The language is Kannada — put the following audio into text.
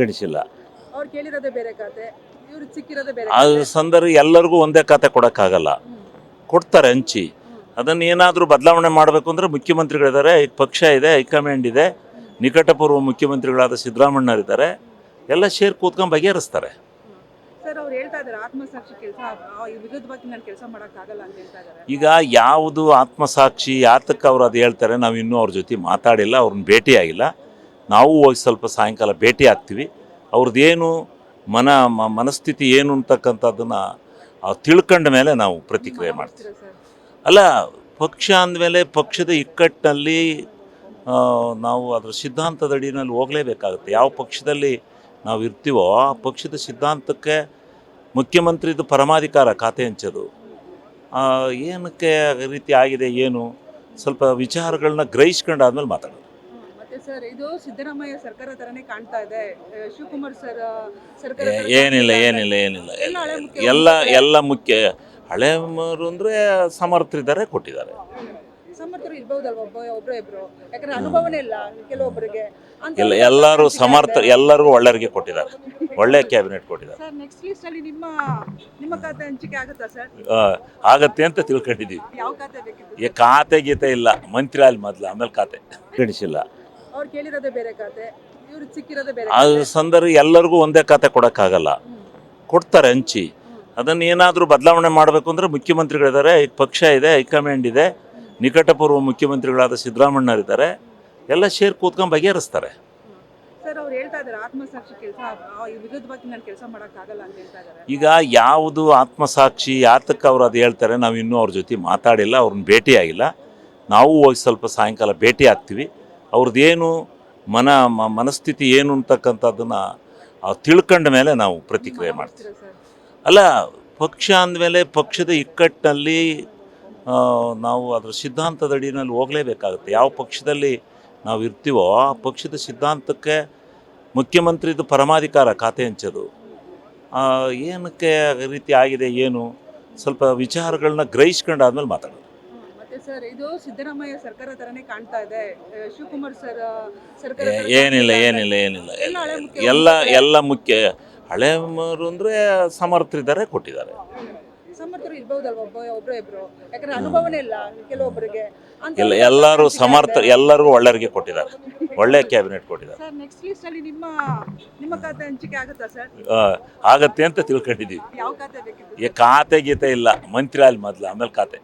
ಗಣಿಸಿಲ್ಲ. ಅವ್ರು ಕೇಳಿರೋದೇ ಬೇರೆ ಖಾತೆ, ಇವ್ರಿಗೆ ಸಿಕ್ಕಿರೋದೇ ಬೇರೆ ಆ ಖಾತೆ. ಸಂದರ್ಭ ಎಲ್ಲರಿಗೂ ಒಂದೇ ಖಾತೆ ಕೊಡೋಕ್ಕಾಗಲ್ಲ, ಕೊಡ್ತಾರೆ ಹಂಚಿ. ಅದನ್ನು ಏನಾದರೂ ಬದಲಾವಣೆ ಮಾಡಬೇಕು ಅಂದರೆ ಮುಖ್ಯಮಂತ್ರಿಗಳಿದ್ದಾರೆ, ಪಕ್ಷ ಇದೆ, ಹೈಕಮಾಂಡ್ ಇದೆ, ನಿಕಟಪೂರ್ವ ಮುಖ್ಯಮಂತ್ರಿಗಳಾದ ಸಿದ್ದರಾಮಣ್ಣರಿದ್ದಾರೆ, ಎಲ್ಲ ಸೇರಿ ಕೂತ್ಕೊಂಡು ಬಗೆಹರಿಸ್ತಾರೆ. ಸರ್ ಅವ್ರು ಹೇಳ್ತಾ ಇದ್ದಾರೆ ಆತ್ಮಸಾಕ್ಷಿ ಕೆಲಸ ವಿರುದ್ಧವಾಗಿ ನಾನು ಕೆಲಸ ಮಾಡೋಕ್ಕಾಗಲ್ಲ ಅಂತ ಹೇಳ್ತಾ ಇದ್ದಾರೆ. ಈಗ ಯಾವುದು ಆತ್ಮಸಾಕ್ಷಿ ಯಾತಕ್ಕೆ ಅವ್ರು ಅದು ಹೇಳ್ತಾರೆ, ನಾವು ಇನ್ನೂ ಅವ್ರ ಜೊತೆ ಮಾತಾಡಿಲ್ಲ, ಅವ್ರನ್ನ ಭೇಟಿಯಾಗಿಲ್ಲ. ನಾವು ಹೋಗಿ ಸ್ವಲ್ಪ ಸಾಯಂಕಾಲ ಭೇಟಿ ಆಗ್ತೀವಿ. ಅವ್ರದ್ದೇನು ಮನಸ್ಥಿತಿ ಏನು ಅಂತಕ್ಕಂಥದ್ದನ್ನು ತಿಳ್ಕೊಂಡ ಮೇಲೆ ನಾವು ಪ್ರತಿಕ್ರಿಯೆ ಮಾಡ್ತೀವಿ. ಸರ್ ಅಲ್ಲ, ಪಕ್ಷ ಅಂದಮೇಲೆ ಪಕ್ಷದ ಇಕ್ಕಟ್ಟಿನಲ್ಲಿ ನಾವು ಅದರ ಸಿದ್ಧಾಂತದ ಅಡಿನಲ್ಲಿ ಹೋಗಲೇಬೇಕಾಗುತ್ತೆ. ಯಾವ ಪಕ್ಷದಲ್ಲಿ ನಾವು ಇರ್ತೀವೋ ಆ ಪಕ್ಷದ ಸಿದ್ಧಾಂತಕ್ಕೆ ಮುಖ್ಯಮಂತ್ರಿದು ಪರಮಾಧಿಕಾರ ಖಾತೆ ಹಂಚೋದು. ಏನಕ್ಕೆ ಆ ರೀತಿ ಆಗಿದೆ, ಏನು ಸ್ವಲ್ಪ ವಿಚಾರಗಳನ್ನ ಗ್ರಹಿಸ್ಕೊಂಡಾದ್ಮೇಲೆ ಮಾತಾಡೋದು. ಮತ್ತೆ ಸರ್ ಇದು ಸಿದ್ದರಾಮಯ್ಯ ಸರ್ಕಾರ ತರನೇ ಕಾಣ್ತಾ ಇದೆ. ಶಿವಕುಮಾರ್ ಸರ್ ಸರ್ಕಾರ ಏನಿಲ್ಲ ಎಲ್ಲ ಮುಖ್ಯ ಹಳೆಯವರು ಅಂದರೆ ಸಮರ್ಥರಿದ್ದಾರೆ, ಕೊಟ್ಟಿದ್ದಾರೆ. ಸಮರ್ಥರು ಇರ್ಬೋದಲ್ವ, ಒಬ್ಬರು ಇಬ್ರು, ಯಾಕಂದ್ರೆ ಅನುಭವನೇ ಇಲ್ಲ ಕೆಲವೊಬ್ಬರಿಗೆ ಅಂತ. ಇಲ್ಲ, ಎಲ್ಲರೂ ಎಲ್ಲರಿಗೂ ಒಳ್ಳೆಯವರಿಗೆ ಕೊಟ್ಟಿದ್ದಾರೆ, ಒಳ್ಳೆಯ ಕ್ಯಾಬಿನೆಟ್ ಕೊಟ್ಟಿದ್ದಾರೆ. ಸರ್ ನೆಕ್ಸ್ಟ್ ಲಿಸ್ಟ್ ಅಲ್ಲಿ ನಿಮ್ಮ ಖಾತೆ ಹಂಚಿಕೆ ಆಗುತ್ತಾ ಸರ್? ಆಗತ್ತೆ ಅಂತ ತಿಳ್ಕೊಂಡಿದ್ದೀವಿ. ಯಾವ ಖಾತೆ ಬೇಕಿತ್ತು? ಈ ಖಾತೆ ಗೀತೆ ಇಲ್ಲ, ಮಂತ್ರಿ ಅಲ್ಲಿ ಮೊದಲು, ಆಮೇಲೆ ಖಾತೆ ಗಣಿಸಿಲ್ಲ. ಅವ್ರು ಕೇಳಿರೋದೇ ಬೇರೆ ಖಾತೆ, ಇವ್ರಿಗೆ ಸಿಕ್ಕಿರೋದೇ ಬೇರೆ ಆ ಖಾತೆ. ಸಂದರ್ಭ ಎಲ್ಲರಿಗೂ ಒಂದೇ ಖಾತೆ ಕೊಡೋಕ್ಕಾಗಲ್ಲ, ಕೊಡ್ತಾರೆ ಹಂಚಿ. ಅದನ್ನು ಏನಾದರೂ ಬದಲಾವಣೆ ಮಾಡಬೇಕು ಅಂದರೆ ಮುಖ್ಯಮಂತ್ರಿಗಳಿದ್ದಾರೆ, ಪಕ್ಷ ಇದೆ, ಹೈಕಮಾಂಡ್ ಇದೆ, ನಿಕಟಪೂರ್ವ ಮುಖ್ಯಮಂತ್ರಿಗಳಾದ ಸಿದ್ದರಾಮಣ್ಣರಿದ್ದಾರೆ, ಎಲ್ಲ ಸೇರಿ ಕೂತ್ಕೊಂಡು ಬಗೆಹರಿಸ್ತಾರೆ. ಸರ್ ಅವ್ರು ಹೇಳ್ತಾ ಇದ್ದಾರೆ ಆತ್ಮಸಾಕ್ಷಿ ಕೆಲಸ ವಿರುದ್ಧವಾಗಿ ನಾನು ಕೆಲಸ ಮಾಡೋಕ್ಕಾಗಲ್ಲ ಅಂತ ಹೇಳ್ತಾ ಇದ್ದಾರೆ. ಈಗ ಯಾವುದು ಆತ್ಮಸಾಕ್ಷಿ ಯಾತಕ್ಕೆ ಅವ್ರು ಅದು ಹೇಳ್ತಾರೆ, ನಾವು ಇನ್ನೂ ಅವ್ರ ಜೊತೆ ಮಾತಾಡಿಲ್ಲ, ಅವ್ರನ್ನ ಭೇಟಿಯಾಗಿಲ್ಲ. ನಾವು ಹೋಗಿ ಸ್ವಲ್ಪ ಸಾಯಂಕಾಲ ಭೇಟಿ ಆಗ್ತೀವಿ. ಅವ್ರದ್ದೇನು ಮನಸ್ಥಿತಿ ಏನು ಅಂತಕ್ಕಂಥದ್ದನ್ನು ತಿಳ್ಕೊಂಡ ಮೇಲೆ ನಾವು ಪ್ರತಿಕ್ರಿಯೆ ಮಾಡ್ತೀವಿ. ಸರ್ ಅಲ್ಲ, ಪಕ್ಷ ಅಂದಮೇಲೆ ಪಕ್ಷದ ಇಕ್ಕಟ್ಟಿನಲ್ಲಿ ನಾವು ಅದರ ಸಿದ್ಧಾಂತದ ಅಡಿನಲ್ಲಿ ಹೋಗಲೇಬೇಕಾಗುತ್ತೆ. ಯಾವ ಪಕ್ಷದಲ್ಲಿ ನಾವು ಇರ್ತೀವೋ ಆ ಪಕ್ಷದ ಸಿದ್ಧಾಂತಕ್ಕೆ ಮುಖ್ಯಮಂತ್ರಿದು ಪರಮಾಧಿಕಾರ ಖಾತೆ ಹಂಚೋದು. ಏನಕ್ಕೆ ಆ ರೀತಿ ಆಗಿದೆ, ಏನು ಸ್ವಲ್ಪ ವಿಚಾರಗಳನ್ನ ಗ್ರಹಿಸ್ಕೊಂಡಾದ್ಮೇಲೆ ಮಾತಾಡೋದು. ಮತ್ತೆ ಸರ್ ಇದು ಸಿದ್ದರಾಮಯ್ಯ ಸರ್ಕಾರ ತರನೇ ಕಾಣ್ತಾ ಇದೆ. ಶಿವಕುಮಾರ್ ಸರ್ ಸರ್ಕಾರ ಏನಿಲ್ಲ ಎಲ್ಲ ಮುಖ್ಯ ಹಳೆಯವರು ಅಂದರೆ ಸಮರ್ಥರಿದ್ದಾರೆ, ಕೊಟ್ಟಿದ್ದಾರೆ. ಸಮರ್ಥರು ಇರ್ಬೋದಲ್ವ, ಒಬ್ಬರು ಇಬ್ರು, ಯಾಕಂದ್ರೆ ಅನುಭವನೇ ಇಲ್ಲ ಕೆಲವೊಬ್ಬರಿಗೆ ಅಂತ. ಇಲ್ಲ, ಎಲ್ಲರಿಗೂ ಒಳ್ಳೆಯವರಿಗೆ ಕೊಟ್ಟಿದ್ದಾರೆ, ಒಳ್ಳೆಯ ಕ್ಯಾಬಿನೆಟ್ ಕೊಟ್ಟಿದ್ದಾರೆ. ಸರ್ ನೆಕ್ಸ್ಟ್ ಲಿಸ್ಟ್ ಅಲ್ಲಿ ನಿಮ್ಮ ಖಾತೆ ಹಂಚಿಕೆ ಆಗುತ್ತಾ ಸರ್? ಆಗತ್ತೆ ಅಂತ ತಿಳ್ಕೊಂಡಿದ್ದೀವಿ. ಯಾವ ಖಾತೆ ಬೇಕಿತ್ತು? ಈ ಖಾತೆ ಗೀತೆ ಇಲ್ಲ, ಮಂತ್ರಿ ಅಲ್ಲಿ ಮೊದಲು, ಆಮೇಲೆ ಖಾತೆ.